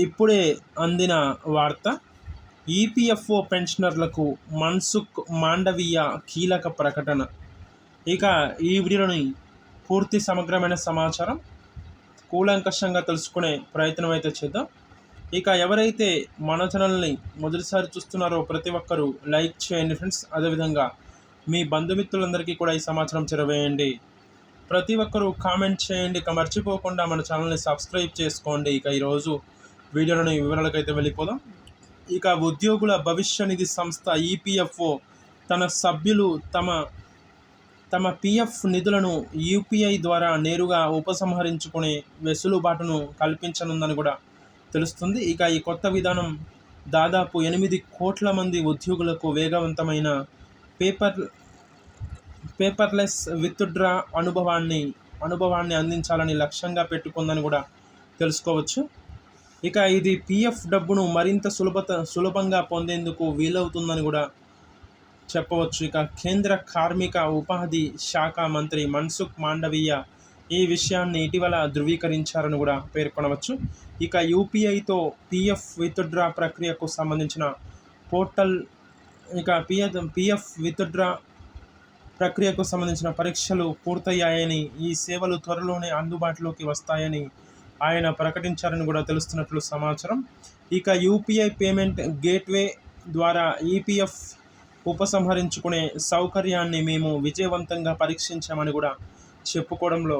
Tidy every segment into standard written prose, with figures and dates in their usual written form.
ఇప్పుడే అందిన వార్త. ఈపీఎఫ్ఓ పెన్షనర్లకు మన్సుఖ్ మాండవీయ కీలక ప్రకటన. ఇక ఈ వీడియోని పూర్తి సమగ్రమైన సమాచారం కూలంకషంగా తెలుసుకునే ప్రయత్నం అయితే చేద్దాం. ఇక ఎవరైతే మన ఛానల్ని మొదటిసారి చూస్తున్నారో ప్రతి ఒక్కరూ లైక్ చేయండి ఫ్రెండ్స్. అదేవిధంగా మీ బంధుమిత్రులందరికీ కూడా ఈ సమాచారం చేరవేయండి. ప్రతి ఒక్కరూ కామెంట్ చేయండి. ఇక మర్చిపోకుండా మన ఛానల్ని సబ్స్క్రైబ్ చేసుకోండి. ఇక ఈరోజు వీడియోలోని వివరాలకైతే వెళ్ళిపోదాం. ఇక ఉద్యోగుల భవిష్య నిధి సంస్థ ఈపీఎఫ్ఓ తన సభ్యులు తమ పీఎఫ్ నిధులను యూపీఐ ద్వారా నేరుగా ఉపసంహరించుకునే వెసులుబాటును కల్పించనుందని కూడా తెలుస్తుంది. ఇక ఈ కొత్త విధానం దాదాపు 8 కోట్ల మంది ఉద్యోగులకు వేగవంతమైన పేపర్లెస్ విత్డ్రా అనుభవాన్ని అందించాలని లక్ష్యంగా పెట్టుకుందని కూడా తెలుసుకోవచ్చు. ఇక ఇది పీఎఫ్ డబ్బును మరింత సులభంగా పొందేందుకు వీలవుతుందని కూడా చెప్పవచ్చు. ఇక కేంద్ర కార్మిక ఉపాధి శాఖ మంత్రి మన్సుఖ్ మాండవీయ ఈ విషయాన్ని ఇటీవల ధృవీకరించారని కూడా పేర్కొనవచ్చు. ఇక యూపీఐతో పీఎఫ్ విత్డ్రా ప్రక్రియకు సంబంధించిన పోర్టల్ పీఎఫ్ విత్డ్రా ప్రక్రియకు సంబంధించిన పరీక్షలు పూర్తయ్యాయని, ఈ సేవలు త్వరలోనే అందుబాటులోకి వస్తాయని ఆయన ప్రకటించారని కూడా తెలుస్తున్నట్లు సమాచారం. ఇక యూపీఐ పేమెంట్ గేట్వే ద్వారా ఈపీఎఫ్ ఉపసంహరించుకునే సౌకర్యాన్ని మేము విజయవంతంగా పరీక్షించామని కూడా చెప్పుకోవడంలో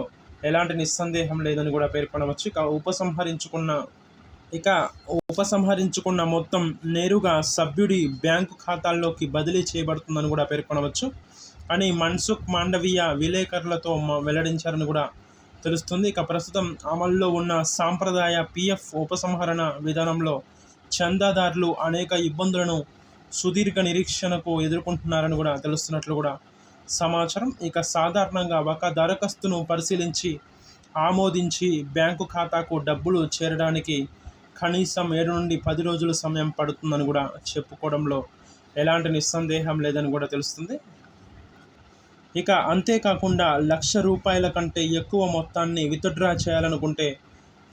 ఎలాంటి నిస్సందేహం లేదని కూడా పేర్కొనవచ్చు. ఉపసంహరించుకున్న మొత్తం నేరుగా సభ్యుడి బ్యాంకు ఖాతాల్లోకి బదిలీ చేయబడుతుందని కూడా పేర్కొనవచ్చు అని మన్సుఖ్ మాండవీయ విలేకరులతో వెల్లడించారని కూడా తెలుస్తుంది. ఇక ప్రస్తుతం అమల్లో ఉన్న సాంప్రదాయ పీఎఫ్ ఉపసంహరణ విధానంలో చందాదారులు అనేక ఇబ్బందులను సుదీర్ఘ నిరీక్షణకు ఎదుర్కొంటున్నారని కూడా తెలుస్తున్నట్లు కూడా సమాచారం. ఇక సాధారణంగా ఒక దరఖాస్తును పరిశీలించి ఆమోదించి బ్యాంకు ఖాతాకు డబ్బులు చేరడానికి కనీసం 7 నుండి 10 రోజుల సమయం పడుతుందని కూడా చెప్పుకోవడంలో ఎలాంటి నిస్సందేహం లేదని కూడా తెలుస్తుంది. ఇక అంతేకాకుండా ₹1,00,000 కంటే ఎక్కువ మొత్తాన్ని విత్డ్రా చేయాలనుకుంటే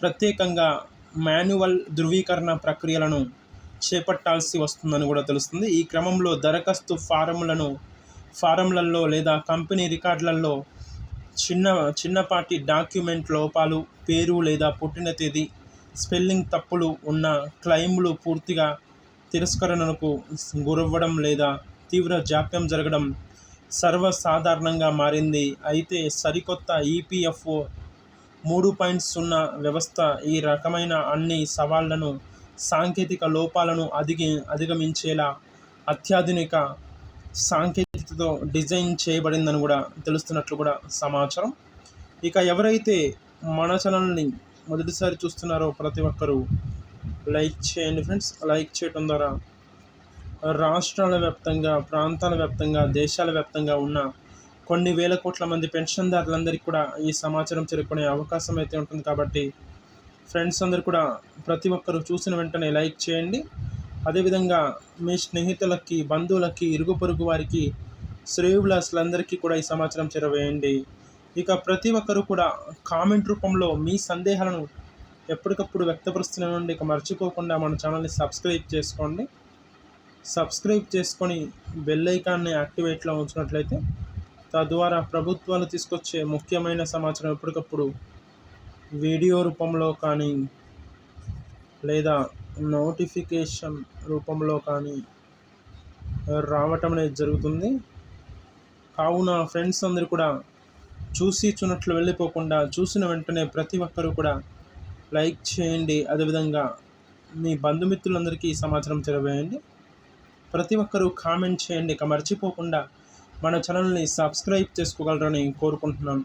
ప్రత్యేకంగా మాన్యువల్ ధృవీకరణ ప్రక్రియలను చేపట్టాల్సి వస్తుందని కూడా తెలుస్తుంది. ఈ క్రమంలో దరఖాస్తు ఫారంలలో లేదా కంపెనీ రికార్డులలో చిన్నపాటి డాక్యుమెంట్ లోపాలు, పేరు లేదా పుట్టిన తేదీ, స్పెల్లింగ్ తప్పులు ఉన్న క్లెయిమ్లు పూర్తిగా తిరస్కరణకు గురవ్వడం లేదా తీవ్ర జాప్యం జరగడం సర్వసాధారణంగా మారింది. అయితే సరికొత్త ఈపీఎఫ్ఓ 3.0 వ్యవస్థ ఈ రకమైన అన్ని సవాళ్లను, సాంకేతిక లోపాలను అధిగమించేలా అత్యాధునిక సాంకేతికతతో డిజైన్ చేయబడిందని కూడా తెలుస్తున్నట్లు కూడా సమాచారం. ఇక ఎవరైతే మన ఛానల్ని మొదటిసారి చూస్తున్నారో ప్రతి ఒక్కరూ లైక్ చేయండి ఫ్రెండ్స్. లైక్ చేయడం ద్వారా రాష్ట్రాల వ్యాప్తంగా, ప్రాంతాల వ్యాప్తంగా, దేశాల వ్యాప్తంగా ఉన్న కొన్ని వేల కోట్ల మంది పెన్షన్దారులందరికీ కూడా ఈ సమాచారం చేరుకునే అవకాశం అయితే ఉంటుంది. కాబట్టి ఫ్రెండ్స్ అందరూ కూడా ప్రతి ఒక్కరూ చూసిన వెంటనే లైక్ చేయండి. అదేవిధంగా మీ స్నేహితులకి, బంధువులకి, ఇరుగు పొరుగు వారికి, శ్రేయోభిలాషులందరికీ కూడా ఈ సమాచారం చేరవేయండి. ఇక ప్రతి ఒక్కరూ కూడా కామెంట్ రూపంలో మీ సందేహాలను ఎప్పటికప్పుడు వ్యక్తపరుస్తూనే ఉండి. ఇక మర్చిపోకుండా మన ఛానల్ని సబ్స్క్రైబ్ చేసుకోండి. సబ్స్క్రైబ్ చేసుకొని బెల్ ఐకాన్ని యాక్టివేట్లో ఉంచినట్లయితే తద్వారా ప్రభుత్వాలు తీసుకొచ్చే ముఖ్యమైన సమాచారం ఎప్పటికప్పుడు వీడియో రూపంలో కానీ లేదా నోటిఫికేషన్ రూపంలో కానీ రావటం అనేది జరుగుతుంది. కావున ఫ్రెండ్స్ అందరూ కూడా చూసినట్లు వెళ్ళిపోకుండా చూసిన వెంటనే ప్రతి ఒక్కరూ కూడా లైక్ చేయండి. అదేవిధంగా మీ బంధుమిత్రులందరికీ ఈ సమాచారం చేరవేయండి. ప్రతి ఒక్కరూ కామెంట్ చేయండి. ఇక మర్చిపోకుండా మన ఛానల్ని సబ్స్క్రైబ్ చేసుకోగలరని కోరుకుంటున్నాను.